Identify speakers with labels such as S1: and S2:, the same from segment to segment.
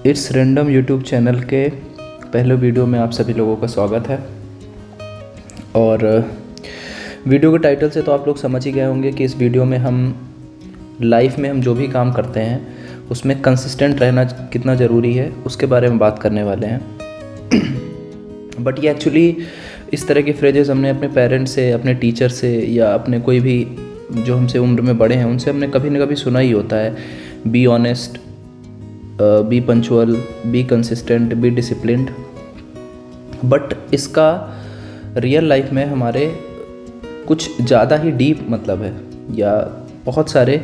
S1: It's random YouTube channel के पहले video में आप सभी लोगों का स्वागत है। और वीडियो के टाइटल से तो आप लोग समझ ही गए होंगे कि इस वीडियो में हम लाइफ में हम जो भी काम करते हैं उसमें कंसिस्टेंट रहना कितना ज़रूरी है उसके बारे में बात करने वाले हैं। बट ये एक्चुअली इस तरह के फ्रेजेस हमने अपने पेरेंट्स से, अपने टीचर से या अपने कोई भी जो हमसे उम्र में बड़े हैं उनसे हमने कभी ना कभी सुना ही होता है। Be honest, be punctual, be consistent, be disciplined. But इसका रियल लाइफ में हमारे कुछ ज़्यादा ही डीप मतलब है या बहुत सारे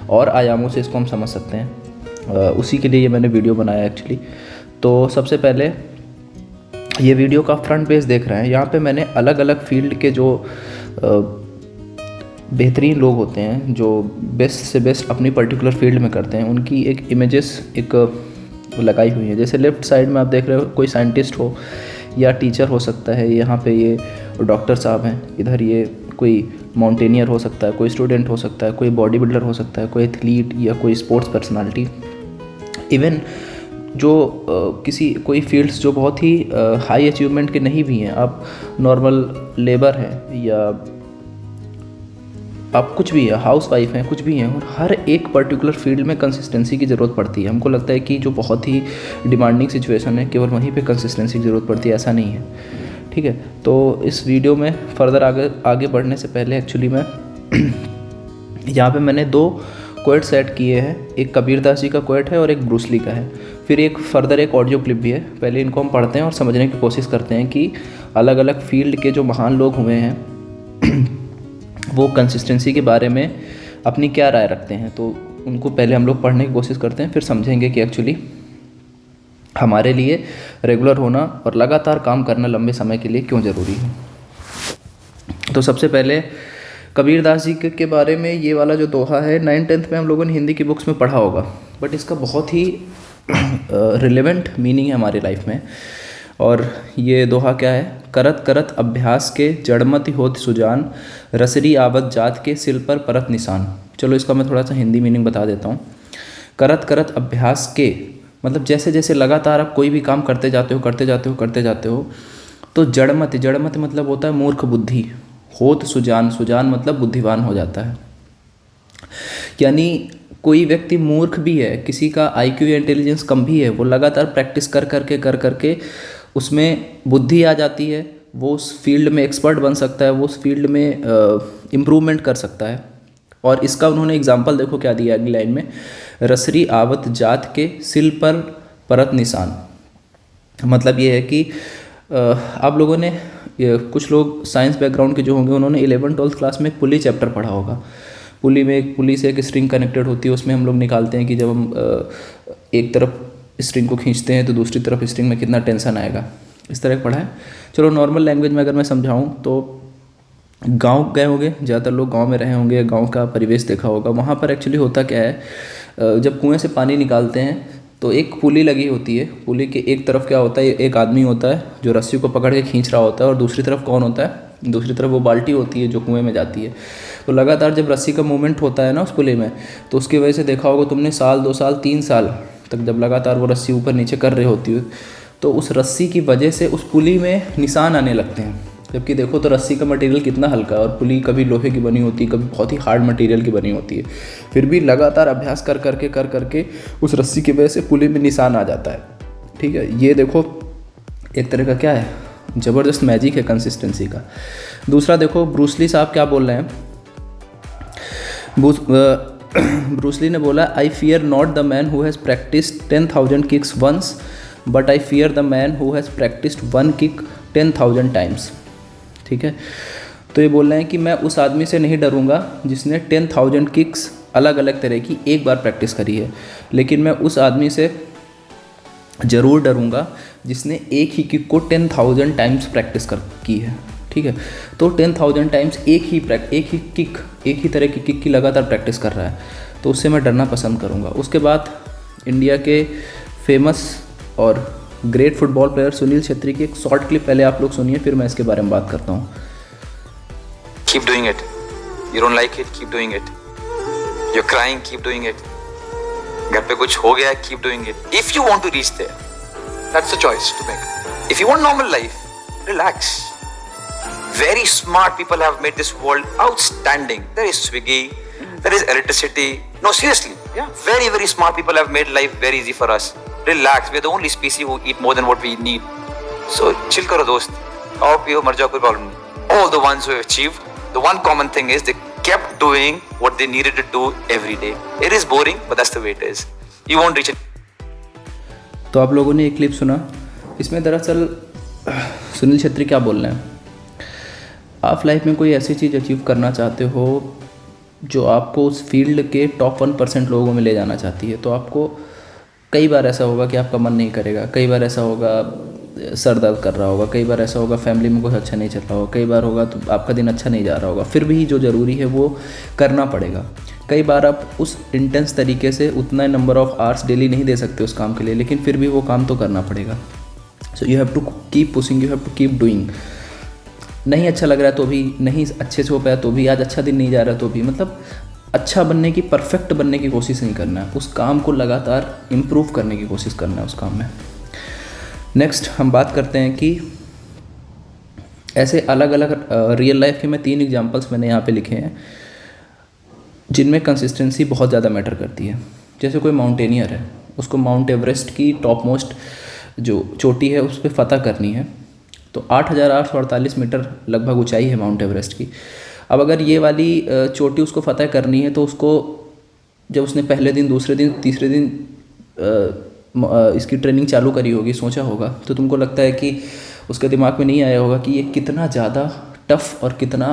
S1: और आयामों से इसको हम समझ सकते हैं। उसी के लिए ये मैंने वीडियो बनाया एक्चुअली। तो सबसे पहले ये वीडियो का फ्रंट पेज देख रहे हैं, यहाँ पे मैंने अलग अलग फील्ड के जो बेहतरीन लोग होते हैं, जो बेस्ट से बेस्ट अपनी पर्टिकुलर फील्ड में करते हैं, उनकी एक इमेजेस एक लगाई हुई है। जैसे लेफ़्ट साइड में आप देख रहे हो कोई साइंटिस्ट हो या टीचर हो सकता है, यहाँ पे ये डॉक्टर साहब हैं, इधर ये कोई माउंटेनियर हो सकता है, कोई स्टूडेंट हो सकता है, कोई बॉडी बिल्डर हो सकता है, कोई एथलीट या कोई स्पोर्ट्स पर्सनालिटी। इवन जो कोई फील्ड्स जो बहुत ही हाई अचीवमेंट के नहीं भी हैं, आप नॉर्मल लेबर हैं या आप कुछ भी है, हाउस वाइफ हैं, कुछ भी हैं, और हर एक पर्टिकुलर फील्ड में कंसिस्टेंसी की ज़रूरत पड़ती है। हमको लगता है कि जो बहुत ही डिमांडिंग सिचुएशन है केवल वहीं पे कंसिस्टेंसी की ज़रूरत पड़ती है, ऐसा नहीं है। ठीक है, तो इस वीडियो में फर्दर आगे बढ़ने से पहले एक्चुअली मैं यहाँ पे मैंने दो कोट सेट किए हैं। एक कबीर दास जी का कोट है और एक ब्रूस ली का है। फिर एक फर्दर एक ऑडियो क्लिप भी है। पहले इनको हम पढ़ते हैं और समझने की कोशिश करते हैं कि अलग अलग फील्ड के जो महान लोग हुए हैं वो कंसिस्टेंसी के बारे में अपनी क्या राय रखते हैं। तो उनको पहले हम लोग पढ़ने की कोशिश करते हैं, फिर समझेंगे कि एक्चुअली हमारे लिए रेगुलर होना और लगातार काम करना लंबे समय के लिए क्यों ज़रूरी है। तो सबसे पहले कबीर दास जी के बारे में ये वाला जो दोहा है 9th-10th में हम लोगों ने हिंदी की बुक्स में पढ़ा होगा, बट इसका बहुत ही रिलेवेंट मीनिंग है हमारी लाइफ में। और ये दोहा क्या है? करत करत अभ्यास के जड़मति होत सुजान, रसरी आवत जात के सिल पर परत निशान। चलो इसका मैं थोड़ा सा हिंदी मीनिंग बता देता हूँ। करत करत अभ्यास के मतलब जैसे जैसे लगातार आप कोई भी काम करते जाते हो तो जड़मति मतलब होता है मूर्ख बुद्धि, होत सुजान मतलब बुद्धिवान हो जाता है। यानी कोई व्यक्ति मूर्ख भी है, किसी का IQ या इंटेलिजेंस कम भी है, वो लगातार प्रैक्टिस कर करके उसमें बुद्धि आ जाती है, वो उस फील्ड में एक्सपर्ट बन सकता है, वो उस फील्ड में इम्प्रूवमेंट कर सकता है। और इसका उन्होंने एग्जाम्पल देखो क्या दिया अगली लाइन में, रसरी आवत जात के सिल पर परत निशान। मतलब ये है कि आप लोगों ने कुछ लोग साइंस बैकग्राउंड के जो होंगे उन्होंने 11th-12th क्लास में एक पुली चैप्टर पढ़ा होगा। पुली में एक पुली से एक स्ट्रिंग कनेक्टेड होती है, उसमें हम लोग निकालते हैं कि जब हम एक तरफ स्ट्रिंग को खींचते हैं तो दूसरी तरफ स्ट्रिंग में कितना टेंशन आएगा, इस तरह पढ़ा है। चलो नॉर्मल लैंग्वेज में अगर मैं समझाऊँ तो गांव गए होंगे, ज़्यादातर लोग गांव में रहे होंगे, गांव का परिवेश देखा होगा। वहाँ पर एक्चुअली होता क्या है, जब कुएं से पानी निकालते हैं तो एक पुली लगी होती है। पुली के एक तरफ क्या होता है, एक आदमी होता है जो रस्सी को पकड़ के खींच रहा होता है, और दूसरी तरफ कौन होता है? दूसरी तरफ वो बाल्टी होती है जो कुएं में जाती है। तो लगातार जब रस्सी का मूवमेंट होता है ना उस पुली में, तो उसकी वजह से देखा होगा तुमने, साल 2 साल 3 साल तक जब लगातार वो रस्सी ऊपर नीचे कर रही होती है तो उस रस्सी की वजह से उस पुली में निशान आने लगते हैं। जबकि देखो तो रस्सी का मटेरियल कितना हल्का है, और पुली कभी लोहे की बनी होती है, कभी बहुत ही हार्ड मटेरियल की बनी होती है। फिर भी लगातार अभ्यास कर करके उस रस्सी की वजह से पुली में निशान आ जाता है। ठीक है, ये देखो एक तरह का क्या है, ज़बरदस्त मैजिक है कंसिस्टेंसी का। दूसरा देखो ब्रूस ली साहब क्या बोल रहे हैं। ब्रूस ली ने बोला, I fear not the man who has practised 10,000 kicks once, but I fear the man who has practised 1 kick 10,000 times. ठीक है, तो ये बोल रहे हैं कि मैं उस आदमी से नहीं डरूंगा जिसने 10,000 किक्स अलग अलग तरह की एक बार प्रैक्टिस करी है, लेकिन मैं उस आदमी से ज़रूर डरूंगा जिसने एक ही किक को 10,000 टाइम्स प्रैक्टिस की है। ठीक है, तो 10,000 टाइम्स एक ही तरह की किक की लगातार प्रैक्टिस कर रहा है, तो उससे मैं डरना पसंद करूंगा। उसके बाद इंडिया के फेमस और great football player Sunil Chhetri की एक शॉर्ट क्लिप पहले आप लोग सुनिए, फिर मैं इसके बारे में बात करता हूँ।
S2: Keep doing it. You don't like it, keep doing it. You're crying, keep doing it. घर पे कुछ हो गया, keep doing it. If you want to reach there, that's the choice to make. If you want normal life, relax. Very smart people have made this world outstanding. There is Swiggy, there is electricity. No, seriously. Yeah. Very, very smart people have made life very easy for us. Relax. We are the only species who eat more than what we need. So chill करो दोस्त. आओ पियो मर जाओ, कोई problem नहीं. All the ones who have achieved, the one common thing is they kept doing what they needed to do every day. It is boring, but that's the way it is. You won't reach it.
S1: तो आप लोगों ने एक clip सुना, इसमें दरअसल सुनील छेत्री क्या बोल रहे हैं। आप लाइफ में कोई ऐसी चीज़ अचीव करना चाहते हो जो आपको उस फील्ड के टॉप 1% लोगों में ले जाना चाहती है, तो आपको कई बार ऐसा होगा कि आपका मन नहीं करेगा, कई बार ऐसा होगा सर दर्द कर रहा होगा, कई बार ऐसा होगा फैमिली में कुछ अच्छा नहीं चल रहा होगा, कई बार होगा तो आपका दिन अच्छा नहीं जा रहा होगा, फिर भी जो ज़रूरी है वो करना पड़ेगा। कई बार आप उस इंटेंस तरीके से उतना नंबर ऑफ आवर्स डेली नहीं दे सकते उस काम के लिए, लेकिन फिर भी वो काम तो करना पड़ेगा। So you have to keep pushing, you have to keep doing. नहीं अच्छा लग रहा है तो भी, नहीं अच्छे से हो पाया तो भी, आज अच्छा दिन नहीं जा रहा तो भी, मतलब अच्छा बनने की, परफेक्ट बनने की कोशिश नहीं करना है, उस काम को लगातार इम्प्रूव करने की कोशिश करना है उस काम में। नेक्स्ट हम बात करते हैं कि ऐसे अलग अलग रियल लाइफ के मैं 3 एग्जांपल्स मैंने यहाँ पे लिखे हैं जिनमें कंसिस्टेंसी बहुत ज़्यादा मैटर करती है। जैसे कोई माउंटेनियर है, उसको माउंट एवरेस्ट की टॉप मोस्ट जो चोटी है उस पर फ़तह करनी है, तो 8,848 मीटर लगभग ऊंचाई है माउंट एवरेस्ट की। अब अगर ये वाली चोटी उसको फ़तह करनी है तो उसको जब उसने पहले दिन, दूसरे दिन, तीसरे दिन इसकी ट्रेनिंग चालू करी होगी, सोचा होगा, तो तुमको लगता है कि उसके दिमाग में नहीं आया होगा कि ये कितना ज़्यादा टफ़ और कितना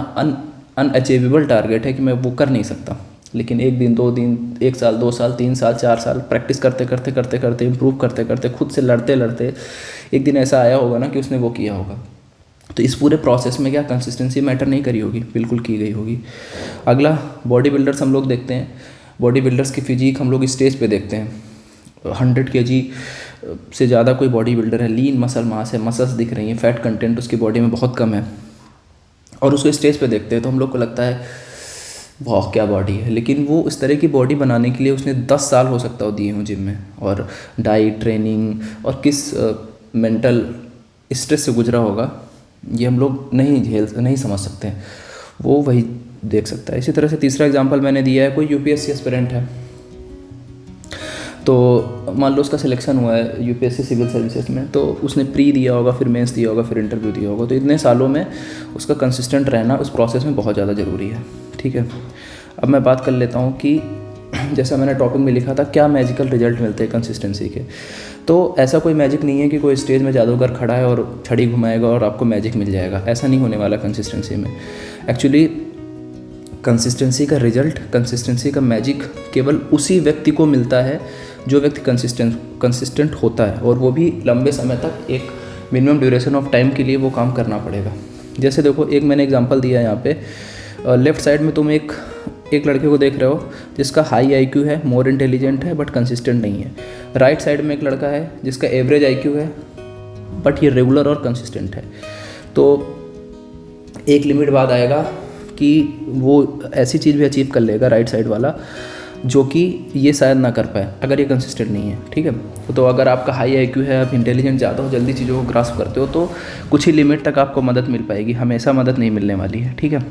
S1: अनअचीवेबल टारगेट है कि मैं वो कर नहीं सकता। लेकिन 1 दिन, 2 दिन, 1 साल, 2 साल, 3 साल, 4 साल प्रैक्टिस करते करते करते करते इम्प्रूव करते करते खुद से लड़ते लड़ते एक दिन ऐसा आया होगा ना कि उसने वो किया होगा। तो इस पूरे प्रोसेस में क्या कंसिस्टेंसी मैटर नहीं करी होगी? बिल्कुल की गई होगी। अगला, बॉडी बिल्डर्स हम लोग देखते हैं, बॉडी बिल्डर्स की फिजिक हम लोग स्टेज पे देखते हैं। 100 kg से ज़्यादा कोई बॉडी बिल्डर है, लीन मसल मास है, मसल्स दिख रही हैं, फैट कंटेंट उसकी बॉडी में बहुत कम है, और उसको स्टेज पे देखते हैं तो हम लोग को लगता है वाह क्या बॉडी है। लेकिन वो इस तरह की बॉडी बनाने के लिए उसने 10 साल हो सकता हो दिए हों जिम में, और डाइट, ट्रेनिंग और किस मेंटल स्ट्रेस से गुजरा होगा ये हम लोग नहीं समझ सकते हैं, वो वही देख सकता है। इसी तरह से तीसरा एग्जांपल मैंने दिया है, कोई यूपीएससी एस्पिरेंट है, तो मान लो उसका सिलेक्शन हुआ है यूपीएससी सिविल सर्विसेज में, तो उसने प्री दिया होगा, फिर मेंस दिया होगा, फिर इंटरव्यू दिया होगा, तो इतने सालों में उसका कंसिस्टेंट रहना उस प्रोसेस में बहुत ज़्यादा ज़रूरी है। ठीक है, अब मैं बात कर लेता हूँ कि जैसा मैंने टॉपिक में लिखा था, क्या मैजिकल रिजल्ट मिलते हैं कंसिस्टेंसी के। तो ऐसा कोई मैजिक नहीं है कि कोई स्टेज में जादूगर खड़ा है और छड़ी घुमाएगा और आपको मैजिक मिल जाएगा, ऐसा नहीं होने वाला कंसिस्टेंसी में। एक्चुअली कंसिस्टेंसी का रिजल्ट, कंसिस्टेंसी का मैजिक केवल उसी व्यक्ति को मिलता है जो व्यक्ति कंसिस्टेंट होता है, और वो भी लंबे समय तक, एक मिनिमम ड्यूरेशन ऑफ टाइम के लिए वो काम करना पड़ेगा। जैसे देखो, एक मैंने एग्जांपल दिया यहाँ पे, लेफ़्ट साइड में तुम एक लड़के को देख रहे हो जिसका हाई आईक्यू है, मोर इंटेलिजेंट है, बट कंसिस्टेंट नहीं है। राइट साइड में एक लड़का है जिसका एवरेज आईक्यू है बट ये रेगुलर और कंसिस्टेंट है। तो एक लिमिट बाद आएगा कि वो ऐसी चीज़ भी अचीव कर लेगा राइट साइड वाला जो कि ये शायद ना कर पाए अगर ये कंसिस्टेंट नहीं है। ठीक है, तो अगर आपका हाई आईक्यू है, आप इंटेलिजेंट ज़्यादा हो, जल्दी चीज़ों को ग्रास्प करते हो, तो कुछ ही लिमिट तक आपको मदद मिल पाएगी, हमेशा मदद नहीं मिलने वाली है। ठीक है,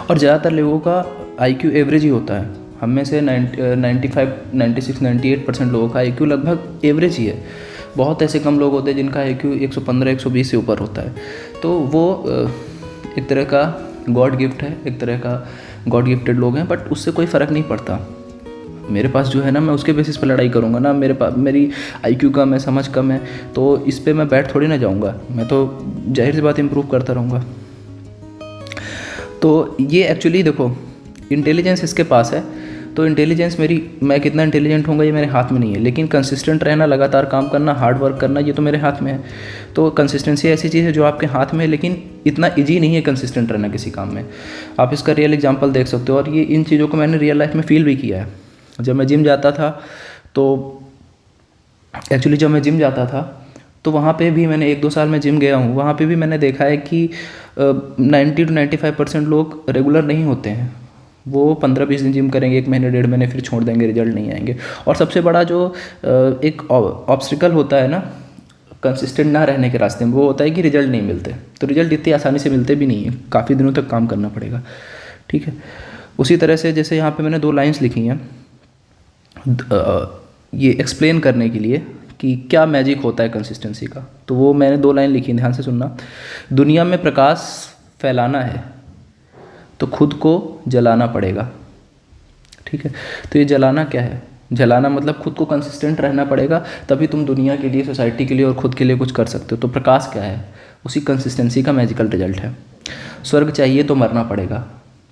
S1: और ज़्यादातर लोगों का आईक्यू एवरेज ही होता है। हम में से 95, 96, 98% लोगों का आईक्यू लगभग एवरेज ही है। बहुत ऐसे कम लोग होते हैं जिनका आईक्यू 115, 120 से ऊपर होता है। तो वो एक तरह का गॉड गिफ्ट है, एक तरह का गॉड गिफ्टेड लोग हैं, बट उससे कोई फ़र्क नहीं पड़ता। मेरे पास जो है ना, मैं उसके बेसिस पर लड़ाई करूँगा ना। मेरी आईक्यू कम है, समझ कम है, तो इस पर मैं बैठ थोड़ी ना जाऊँगा, मैं तो जाहिर सी बात इम्प्रूव करता रहूँगा। तो ये एक्चुअली देखो, इंटेलिजेंस इसके पास है, तो इंटेलिजेंस मैं कितना इंटेलिजेंट होऊंगा ये मेरे हाथ में नहीं है, लेकिन कंसिस्टेंट रहना, लगातार काम करना, हार्ड वर्क करना, ये तो मेरे हाथ में है। तो कंसिस्टेंसी ऐसी चीज़ है जो आपके हाथ में है, लेकिन इतना ईजी नहीं है कंसिस्टेंट रहना किसी काम में। आप इसका रियल एग्जांपल देख सकते हो, और ये इन चीज़ों को मैंने रियल लाइफ में फील भी किया है। जब मैं जिम जाता था तो वहाँ पे भी मैंने 1-2 साल में जिम गया हूँ, वहाँ पे भी मैंने देखा है कि 90 to 95% लोग रेगुलर नहीं होते हैं। वो 15-20 दिन जिम करेंगे, 1 महीने 1.5 महीने फिर छोड़ देंगे, रिजल्ट नहीं आएंगे। और सबसे बड़ा जो एक ऑब्स्टिकल होता है ना कंसिस्टेंट ना रहने के रास्ते में, वो होता है कि रिजल्ट नहीं मिलते। तो रिजल्ट इतनी आसानी से मिलते भी नहीं है, काफ़ी दिनों तक काम करना पड़ेगा, ठीक है। उसी तरह से जैसे यहाँ पे मैंने 2 लाइंस लिखी हैं ये एक्सप्लेन करने के लिए कि क्या मैजिक होता है कंसिस्टेंसी का। तो वो मैंने 2 लाइन लिखी, ध्यान से सुनना। दुनिया में प्रकाश फैलाना है तो खुद को जलाना पड़ेगा, ठीक है। तो ये जलाना क्या है? जलाना मतलब खुद को कंसिस्टेंट रहना पड़ेगा, तभी तुम दुनिया के लिए, सोसाइटी के लिए और खुद के लिए कुछ कर सकते हो। तो प्रकाश क्या है? उसी कंसिस्टेंसी का मैजिकल रिजल्ट है। स्वर्ग चाहिए तो मरना पड़ेगा।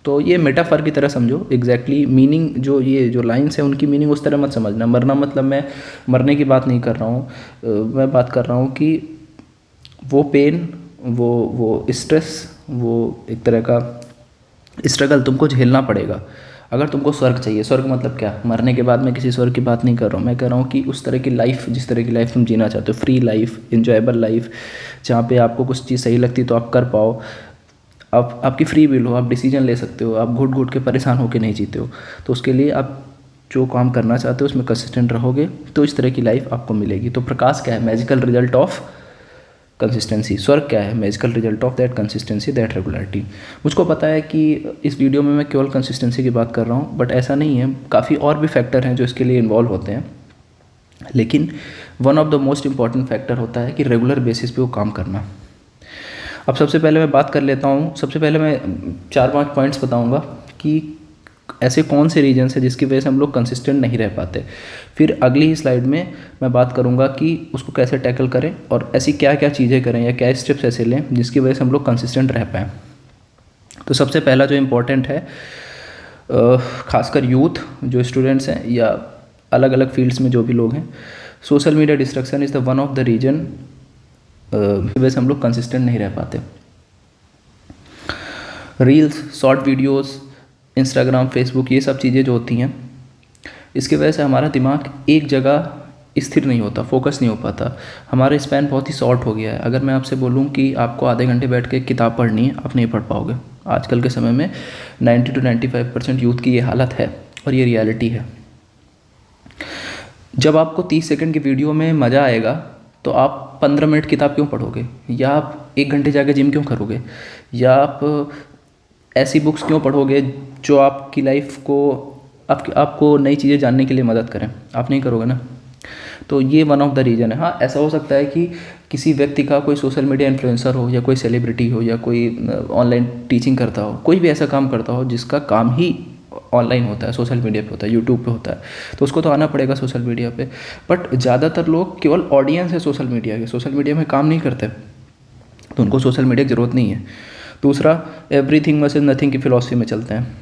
S1: तो ये मेटाफर की तरह समझो, एग्जैक्टली मीनिंग जो ये जो लाइन्स है उनकी मीनिंग उस तरह मत समझना। मरना मतलब मैं मरने की बात नहीं कर रहा हूँ, मैं बात कर रहा हूँ कि वो पेन, वो स्ट्रेस, वो एक तरह का स्ट्रगल तुमको झेलना पड़ेगा अगर तुमको स्वर्ग चाहिए। स्वर्ग मतलब क्या? मरने के बाद मैं किसी स्वर्ग की बात नहीं कर रहा हूँ, मैं कह रहा हूँ कि उस तरह की लाइफ, जिस तरह की लाइफ तुम जीना चाहते हो, फ्री लाइफ, इंजॉयबल लाइफ, जहाँ पे आपको कुछ चीज़ सही लगती तो आप कर पाओ, आप आपकी फ्री विल हो, आप डिसीजन ले सकते हो, आप घुट घुट के परेशान होकर नहीं जीते हो। तो उसके लिए आप जो काम करना चाहते हो उसमें कंसिस्टेंट रहोगे तो इस तरह की लाइफ आपको मिलेगी। तो प्रकाश क्या है? Magical result of consistency. स्वर्ग क्या है? Magical result of that consistency, that regularity. मुझको पता है कि इस वीडियो में मैं केवल कंसिस्टेंसी की बात कर रहा हूँ, बट ऐसा नहीं है, काफ़ी और भी फैक्टर हैं जो इसके लिए इन्वॉल्व होते हैं। लेकिन one of the most important factor होता है कि रेगुलर बेसिस पे वो काम करना। अब सबसे पहले मैं बात कर लेता हूँ, सबसे पहले मैं 4-5 पॉइंट्स बताऊँगा कि ऐसे कौन से रीजन्स हैं जिसकी वजह से हम लोग कंसिस्टेंट नहीं रह पाते। फिर अगली ही स्लाइड में मैं बात करूंगा कि उसको कैसे टैकल करें और ऐसी क्या क्या चीज़ें करें या क्या स्टेप्स ऐसे लें जिसकी वजह से हम लोग कंसिस्टेंट रह पाएँ। तो सबसे पहला जो इम्पोर्टेंट है, खासकर यूथ जो स्टूडेंट्स हैं या अलग अलग फील्ड्स में जो भी लोग हैं, social media distraction is the one of the reason की वजह से हम लोग कंसिस्टेंट नहीं रह पाते। Reels, short videos, Instagram, Facebook, ये सब चीज़ें जो होती हैं, इसकी वजह से हमारा दिमाग एक जगह स्थिर नहीं होता, फोकस नहीं हो पाता, हमारा स्पैन बहुत ही शॉर्ट हो गया है। अगर मैं आपसे बोलूं कि आपको आधे घंटे बैठ के किताब पढ़नी है, आप नहीं पढ़ पाओगे। आजकल के समय में 90 to 95% यूथ की ये हालत है और ये रियलिटी है। जब आपको 30 सेकंड की वीडियो में मज़ा आएगा तो आप 15 मिनट किताब क्यों पढ़ोगे, या आप 1 घंटे जाके जिम क्यों करोगे, या आप ऐसी बुक्स क्यों पढ़ोगे जो आपकी लाइफ को, आपको नई चीज़ें जानने के लिए मदद करें? आप नहीं करोगे ना। तो ये वन ऑफ द रीज़न है। हाँ, ऐसा हो सकता है कि किसी व्यक्ति का कोई सोशल मीडिया इन्फ्लुएंसर हो या कोई सेलिब्रिटी हो या कोई ऑनलाइन टीचिंग करता हो, कोई भी ऐसा काम करता हो जिसका काम ही ऑनलाइन होता है, सोशल मीडिया पे होता है, यूट्यूब पे होता है, तो उसको तो आना पड़ेगा सोशल मीडिया पे। बट ज़्यादातर लोग केवल ऑडियंस है सोशल मीडिया के, सोशल मीडिया में काम नहीं करते, तो उनको सोशल मीडिया की ज़रूरत नहीं है। दूसरा, एवरीथिंग वर्सेस नथिंग की फ़िलॉसफी में चलते हैं।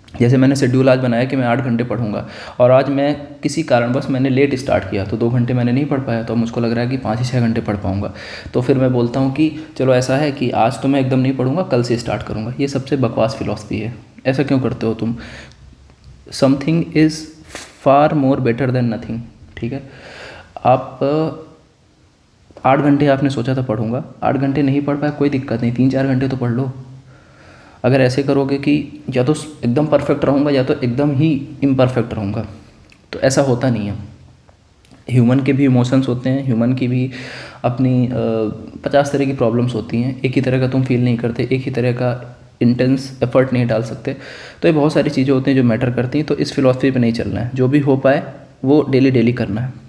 S1: जैसे मैंने शेड्यूल आज बनाया कि मैं 8 घंटे पढ़ूंगा, और आज मैं किसी कारणवश मैंने लेट स्टार्ट किया तो 2 घंटे मैंने नहीं पढ़ पाया, तो मुझको लग रहा है कि 5-6 घंटे पढ़ पाऊंगा। तो फिर मैं बोलता हूँ कि चलो ऐसा है कि आज तो मैं एकदम नहीं पढ़ूंगा, कल से स्टार्ट करूँगा। ये सबसे बकवास फिलॉसफी है। ऐसा क्यों करते हो तुम? Something is far more better than nothing, ठीक है। आप 8 घंटे आपने सोचा था पढ़ूंगा, 8 घंटे नहीं पढ़ पाया, कोई दिक्कत नहीं, 3-4 घंटे तो पढ़ लो। अगर ऐसे करोगे कि या तो एकदम परफेक्ट रहूँगा या तो एकदम ही इम्परफेक्ट रहूँगा, तो ऐसा होता नहीं है। ह्यूमन के भी इमोशंस होते हैं, ह्यूमन की भी अपनी 50 तरह की प्रॉब्लम्स होती हैं। एक ही तरह का तुम फील नहीं करते, एक ही तरह का इंटेंस एफर्ट नहीं डाल सकते। तो ये बहुत सारी चीज़ें होती हैं जो मैटर करती हैं। तो इस फिलॉसफी पे नहीं चलना है, जो भी हो पाए वो डेली करना है।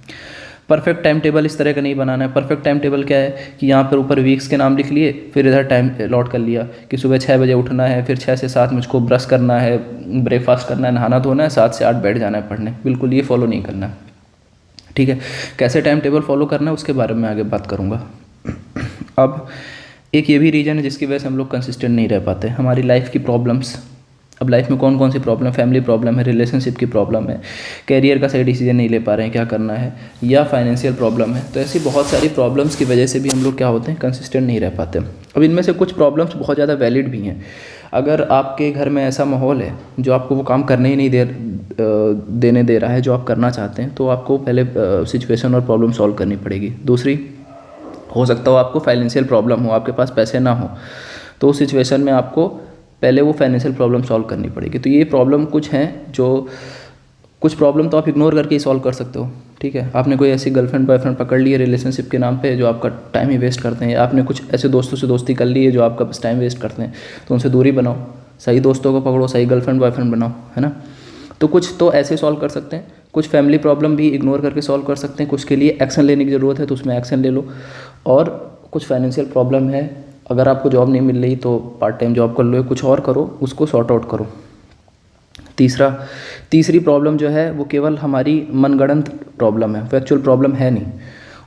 S1: परफेक्ट टाइम टेबल इस तरह का नहीं बनाना है। परफेक्ट टाइम टेबल क्या है कि यहाँ पर ऊपर वीक्स के नाम लिख लिए, फिर इधर टाइम लॉट कर लिया कि सुबह 6 बजे उठना है, फिर 6 से 7 मुझको ब्रश करना है, ब्रेकफास्ट करना है, नहाना धोना है, 7 से 8 बैठ जाना है पढ़ने। बिल्कुल ये फॉलो नहीं करना है, ठीक है। कैसे टाइम टेबल फॉलो करना है उसके बारे में आगे बात करूँगा। अब एक ये भी रीज़न है जिसकी वजह से हम लोग कंसिस्टेंट नहीं रह पाते, हमारी लाइफ की प्रॉब्लम्स। अब लाइफ में कौन कौन सी प्रॉब्लम? फैमिली प्रॉब्लम है, रिलेशनशिप की प्रॉब्लम है, कैरियर का सही डिसीजन नहीं ले पा रहे हैं क्या करना है, या फाइनेंशियल प्रॉब्लम है। तो ऐसी बहुत सारी प्रॉब्लम्स की वजह से भी हम लोग क्या होते हैं, कंसिस्टेंट नहीं रह पाते। अब इनमें से कुछ प्रॉब्लम्स बहुत ज़्यादा वैलिड भी हैं। अगर आपके घर में ऐसा माहौल है जो आपको वो काम करने ही नहीं देने दे रहा है जो आप करना चाहते हैं, तो आपको पहले सिचुएशन और प्रॉब्लम सॉल्व करनी पड़ेगी। दूसरी, हो सकता हो आपको फाइनेंशियल प्रॉब्लम हो, आपके पास पैसे ना हो, तो उस सिचुएशन में आपको पहले वो फाइनेंशियल प्रॉब्लम सॉल्व करनी पड़ेगी। तो ये प्रॉब्लम कुछ हैं जो, कुछ प्रॉब्लम तो आप इग्नोर करके ही सॉल्व कर सकते हो, ठीक है। आपने कोई ऐसी गर्लफ्रेंड बॉयफ्रेंड पकड़ ली है रिलेशनशिप के नाम पे जो आपका टाइम ही वेस्ट करते हैं, आपने कुछ ऐसे दोस्तों से दोस्ती कर ली है जो आपका बस टाइम वेस्ट करते हैं, तो उनसे दूरी बनाओ, सही दोस्तों को पकड़ो, सही गर्लफ्रेंड बॉयफ्रेंड बनाओ, है ना। तो कुछ तो ऐसे सॉल्व कर सकते हैं, कुछ फैमिली प्रॉब्लम भी इग्नोर करके सॉल्व कर सकते हैं, कुछ के लिए एक्शन लेने की ज़रूरत है तो उसमें एक्शन ले लो, और कुछ फाइनेंशियल प्रॉब्लम है, अगर आपको जॉब नहीं मिल रही तो पार्ट टाइम जॉब कर लो, कुछ और करो, उसको सॉर्ट आउट करो। तीसरी प्रॉब्लम जो है वो केवल हमारी मनगढ़ंत प्रॉब्लम है, वो एक्चुअल प्रॉब्लम है नहीं,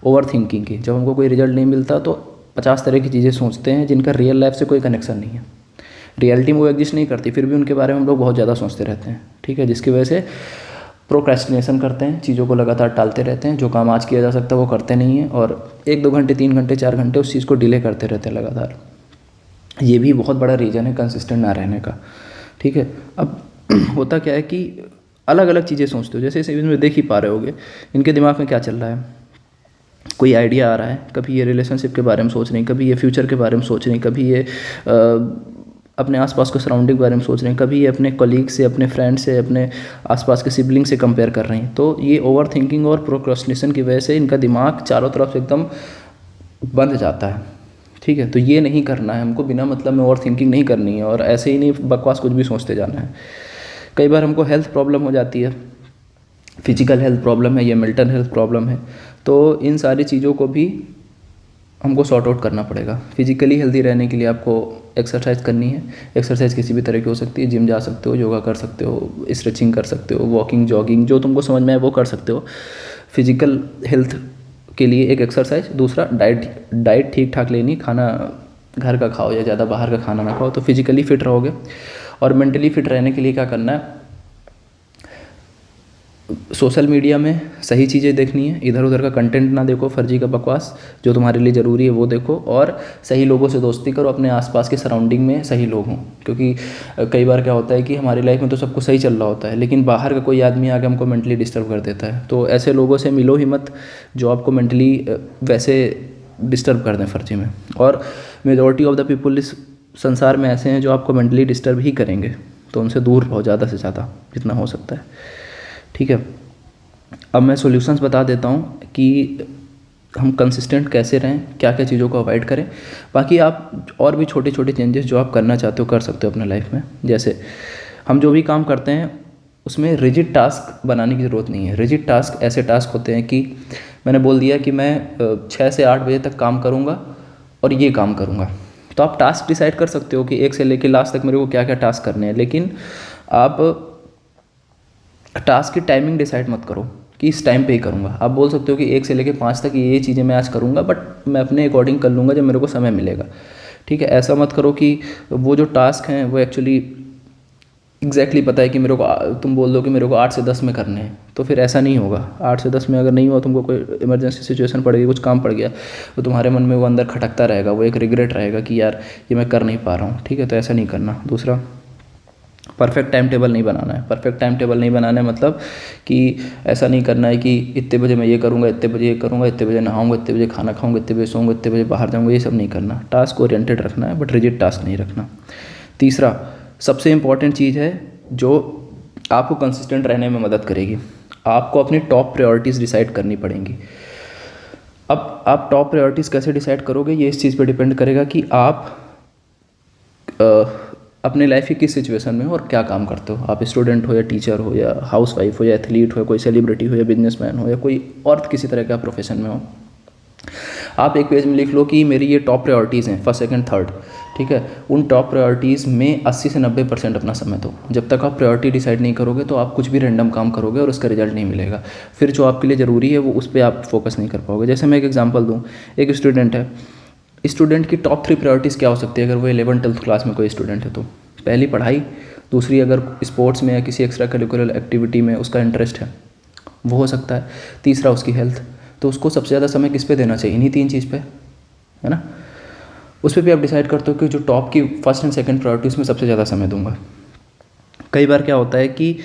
S1: ओवर थिंकिंग की। जब हमको कोई रिजल्ट नहीं मिलता तो 50 तरह की चीज़ें सोचते हैं जिनका रियल लाइफ से कोई कनेक्शन नहीं है, रियलिटी में वो एग्जिस्ट नहीं करती, फिर भी उनके बारे में हम लोग बहुत ज़्यादा सोचते रहते हैं, ठीक है। जिसकी वजह से प्रोक्रेस्टिनेशन करते हैं, चीज़ों को लगातार टालते रहते हैं, जो काम आज किया जा सकता है वो करते नहीं हैं, और 1-2 घंटे 3 घंटे 4 घंटे उस चीज़ को डिले करते रहते हैं लगातार। ये भी बहुत बड़ा रीज़न है कंसिस्टेंट ना रहने का, ठीक है। अब होता क्या है कि अलग अलग चीज़ें सोचते हो, जैसे इस इमेज में देख ही पा रहे होगे इनके दिमाग में क्या चल रहा है, कोई आइडिया आ रहा है, कभी ये रिलेशनशिप के बारे में सोच रहे हैं, कभी ये फ्यूचर के बारे में सोच रहे हैं, कभी ये अपने आसपास के सराउंडिंग के बारे में सोच रहे हैं, कभी ये अपने कलीग से, अपने फ्रेंड से, अपने आसपास के सिबलिंग से कंपेयर कर रहे हैं। तो ये ओवर थिंकिंग और प्रोक्रेस्टिनेशन की वजह से इनका दिमाग चारों तरफ से एकदम बंद जाता है, ठीक है। तो ये नहीं करना है हमको, बिना मतलब में ओवर थिंकिंग नहीं करनी है, और ऐसे ही नहीं बकवास कुछ भी सोचते जाना है। कई बार हमको हेल्थ प्रॉब्लम हो जाती है, फिजिकल हेल्थ प्रॉब्लम है या मेंटल हेल्थ प्रॉब्लम है, तो इन सारी चीज़ों को भी हमको सॉर्ट आउट करना पड़ेगा। फिजिकली हेल्दी रहने के लिए आपको एक्सरसाइज करनी है, एक्सरसाइज किसी भी तरह की हो सकती है, जिम जा सकते हो, योगा कर सकते हो, स्ट्रेचिंग कर सकते हो, वॉकिंग जॉगिंग जो तुमको समझ में आए वो कर सकते हो। फिजिकल हेल्थ के लिए एक एक्सरसाइज, दूसरा डाइट ठीक ठाक लेनी, खाना घर का खाओ या ज़्यादा बाहर का खाना ना खाओ, तो फिजिकली फिट रहोगे। और मेंटली फिट रहने के लिए क्या करना है, सोशल मीडिया में सही चीज़ें देखनी है, इधर उधर का कंटेंट ना देखो, फर्जी का बकवास, जो तुम्हारे लिए ज़रूरी है वो देखो, और सही लोगों से दोस्ती करो, अपने आसपास के सराउंडिंग में सही लोग हों। क्योंकि कई बार क्या होता है कि हमारी लाइफ में तो सब कुछ सही चल रहा होता है, लेकिन बाहर का कोई आदमी आके हमको मेंटली डिस्टर्ब कर देता है, तो ऐसे लोगों से मिलो ही मत जो आपको मेंटली वैसे डिस्टर्ब कर दें फर्जी में। और मेजॉरिटी ऑफ द पीपल इस संसार में ऐसे हैं जो आपको मेंटली डिस्टर्ब ही करेंगे, तो उनसे दूर रहो ज़्यादा से ज़्यादा जितना हो सकता है, ठीक है। अब मैं सॉल्यूशंस बता देता हूँ कि हम कंसिस्टेंट कैसे रहें, क्या क्या चीज़ों को अवॉइड करें। बाकी आप और भी छोटे छोटे चेंजेस जो आप करना चाहते हो कर सकते हो अपने लाइफ में। जैसे हम जो भी काम करते हैं उसमें रिजिड टास्क बनाने की ज़रूरत नहीं है। रिजिड टास्क ऐसे टास्क होते हैं कि मैंने बोल दिया कि मैं 6 से 8 बजे तक काम करूँगा और ये काम करूँगा, तो आप टास्क डिसाइड कर सकते हो कि 1 से लेकर लास्ट तक मेरे को क्या क्या टास्क करने हैं, लेकिन आप टास्क की टाइमिंग डिसाइड मत करो कि इस टाइम पे ही करूँगा। आप बोल सकते हो कि 1 से लेकर 5 तक ये चीज़ें मैं आज करूँगा, बट मैं अपने अकॉर्डिंग कर लूँगा जब मेरे को समय मिलेगा, ठीक है। ऐसा मत करो कि वो जो टास्क हैं वो एक्चुअली एग्जैक्टली पता है कि मेरे को, तुम बोल दो कि मेरे को 8 से 10 में करने हैं, तो फिर ऐसा नहीं होगा। 8 से 10 में अगर नहीं हुआ, तुमको कोई इमरजेंसी सिचुएशन पड़ गई, कुछ काम पड़ गया, तो तुम्हारे मन में वो अंदर खटकता रहेगा, वो एक रिग्रेट रहेगा कि यार ये मैं कर नहीं पा रहा हूँ, ठीक है। तो ऐसा नहीं करना। दूसरा, परफेक्ट टाइम टेबल नहीं बनाना है। परफेक्ट टाइम टेबल नहीं बनाना है मतलब कि ऐसा नहीं करना है कि इतने बजे मैं ये करूँगा, इतने बजे ये करूँगा, इतने बजे नहाऊंगा, इतने बजे खाना खाऊंगा, इतने बजे सोऊंगा, इतने बजे बाहर जाऊँगा, ये सब नहीं करना। टास्क ओरिएंटेड रखना है, बट रिजिड टास्क नहीं रखना। तीसरा, सबसे इम्पॉर्टेंट चीज़ है जो आपको कंसिस्टेंट रहने में मदद करेगी, आपको अपनी टॉप प्रायोरिटीज़ डिसाइड करनी पड़ेंगी। अब आप टॉप प्रायोरिटीज़ कैसे डिसाइड करोगे, ये इस चीज़ पे डिपेंड करेगा कि आप अपने लाइफ की किस सिचुएशन में हो और क्या काम करते हो। आप स्टूडेंट हो या टीचर हो या हाउसवाइफ हो या एथलीट हो, कोई सेलिब्रिटी हो या बिजनेसमैन हो या कोई और किसी तरह का प्रोफेशन में हो। आप एक पेज में लिख लो कि मेरी ये टॉप प्रायोरिटीज़ हैं, फर्स्ट सेकंड थर्ड, ठीक है। उन टॉप प्रायोरिटीज़ में 80 से 90% अपना समय दो। जब तक आप प्रायोरिटी डिसाइड नहीं करोगे तो आप कुछ भी रैंडम काम करोगे और उसका रिजल्ट नहीं मिलेगा। फिर जो आपके लिए ज़रूरी है वो उस पर आप फोकस नहीं कर पाओगे। जैसे मैं एक एग्जांपल दूँ, एक स्टूडेंट है, स्टूडेंट की टॉप 3 प्रायोरिटीज़ क्या हो सकती है अगर वो 11th-12th क्लास में कोई स्टूडेंट है तो? पहली पढ़ाई, दूसरी अगर स्पोर्ट्स में या किसी एक्स्ट्रा करिकुलर एक्टिविटी में उसका इंटरेस्ट है वो हो सकता है, तीसरा उसकी हेल्थ। तो उसको सबसे ज़्यादा समय किस पे देना चाहिए? इन्हीं 3 चीज़ पे, है ना। उस पर भी आप डिसाइड करते हो कि जो टॉप की फर्स्ट एंड सेकंड प्रायोरिटी उसमें सबसे ज़्यादा समय दूंगा। कई बार क्या होता है कि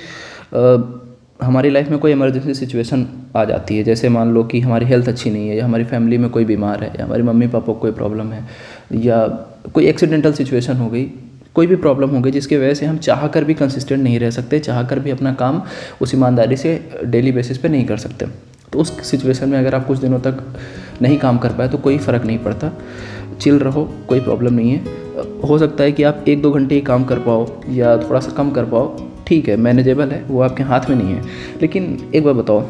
S1: हमारी लाइफ में कोई इमरजेंसी सिचुएशन आ जाती है, जैसे मान लो कि हमारी हेल्थ अच्छी नहीं है या हमारी फैमिली में कोई बीमार है या हमारे मम्मी पापा को कोई प्रॉब्लम है या कोई एक्सीडेंटल सिचुएशन हो गई, कोई भी प्रॉब्लम होगी जिसकी वजह से हम चाह कर भी कंसिस्टेंट नहीं रह सकते, चाह कर भी अपना काम उस ईमानदारी से डेली बेसिस पे नहीं कर सकते। तो उस सिचुएशन में अगर आप कुछ दिनों तक नहीं काम कर पाए तो कोई फ़र्क नहीं पड़ता, चिल रहो, कोई प्रॉब्लम नहीं है। हो सकता है कि आप 1-2 घंटे ही काम कर पाओ या थोड़ा सा कम कर पाओ, ठीक है, मैनेजेबल है, वो आपके हाथ में नहीं है। लेकिन एक बार बताओ,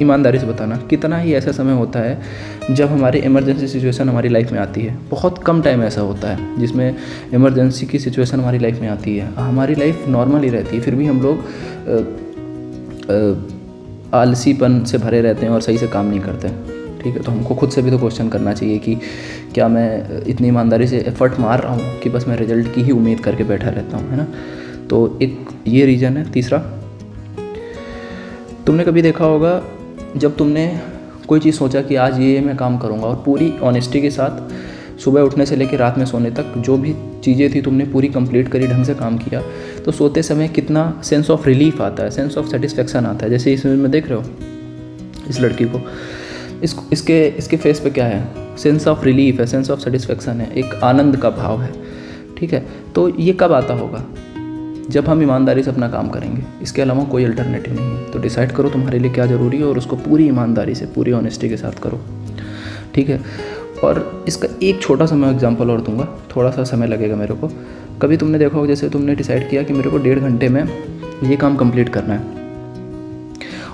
S1: ईमानदारी से बताना, कितना ही ऐसा समय होता है जब हमारी इमरजेंसी सिचुएशन हमारी लाइफ में आती है। बहुत कम टाइम ऐसा होता है जिसमें इमरजेंसी की सिचुएशन हमारी लाइफ में आती है। हमारी लाइफ नॉर्मल ही रहती है, फिर भी हम लोग आलसीपन से भरे रहते हैं और सही से काम नहीं करते। ठीक है, तो हमको खुद से भी तो क्वेश्चन करना चाहिए कि क्या मैं इतनी ईमानदारी से एफर्ट मार रहा हूँ कि बस मैं रिजल्ट की ही उम्मीद करके बैठा रहता हूँ, है ना। तो एक ये रीज़न है। तीसरा, तुमने कभी देखा होगा जब तुमने कोई चीज़ सोचा कि आज ये मैं काम करूँगा और पूरी ऑनेस्टी के साथ सुबह उठने से लेकर रात में सोने तक जो भी चीज़ें थी तुमने पूरी कंप्लीट करी, ढंग से काम किया, तो सोते समय कितना सेंस ऑफ रिलीफ आता है, सेंस ऑफ सेटिस्फेक्शन आता है। जैसे इस इमेज में देख रहे हो इस लड़की को, इसके फेस पे क्या है, सेंस ऑफ रिलीफ है, सेंस ऑफ सेटिस्फेक्शन है, एक आनंद का भाव है। ठीक है, तो ये कब आता होगा? जब हम ईमानदारी से अपना काम करेंगे, इसके अलावा कोई अल्टरनेटिव नहीं है। तो डिसाइड करो तुम्हारे लिए क्या ज़रूरी है और उसको पूरी ईमानदारी से, पूरी ऑनेस्टी के साथ करो। ठीक है, और इसका एक छोटा सा मैं एग्जांपल और दूंगा, थोड़ा सा समय लगेगा मेरे को। कभी तुमने देखा होगा, जैसे तुमने डिसाइड किया कि मेरे को 1.5 घंटे में ये काम कंप्लीट करना है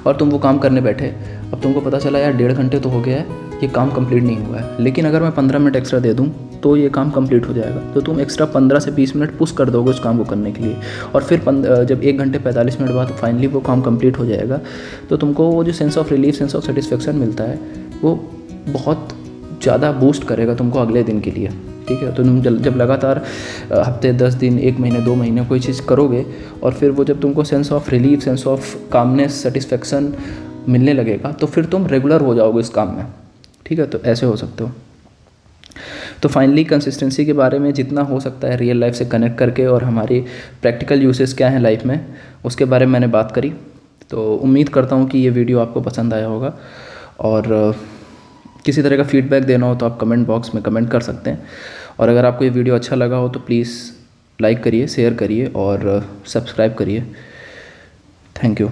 S1: और तुम वो काम करने बैठे। अब तुमको पता चला यार 1.5 घंटे तो हो गया है, ये काम कंप्लीट नहीं हुआ है, लेकिन अगर मैं 15 मिनट एक्स्ट्रा दे दूँ तो ये काम कंप्लीट हो जाएगा। तो तुम एक्स्ट्रा 15 से 20 मिनट पुश कर दोगे उस काम को करने के लिए, और फिर जब 1 घंटे 45 मिनट बाद फाइनली वो काम कंप्लीट हो जाएगा, तो तुमको वो जो sense of relief, sense of satisfaction मिलता है, वो बहुत ज़्यादा बूस्ट करेगा तुमको अगले दिन के लिए। ठीक है, तो तुम जब लगातार हफ्ते, 10 दिन, 1 महीने, 2 महीने कोई चीज़ करोगे और फिर वो जब तुमको sense of relief, sense of calmness, satisfaction मिलने लगेगा, तो फिर तुम रेगुलर हो जाओगे इस काम में। ठीक है, तो ऐसे हो सकते हो। तो फाइनली कंसिस्टेंसी के बारे में जितना हो सकता है रियल लाइफ से कनेक्ट करके और हमारी प्रैक्टिकल यूसेस क्या हैं लाइफ में, उसके बारे में मैंने बात करी। तो उम्मीद करता हूँ कि ये वीडियो आपको पसंद आया होगा, और किसी तरह का फीडबैक देना हो तो आप कमेंट बॉक्स में कमेंट कर सकते हैं। और अगर आपको ये वीडियो अच्छा लगा हो तो प्लीज़ लाइक करिए, शेयर करिए और सब्सक्राइब करिए। Thank you.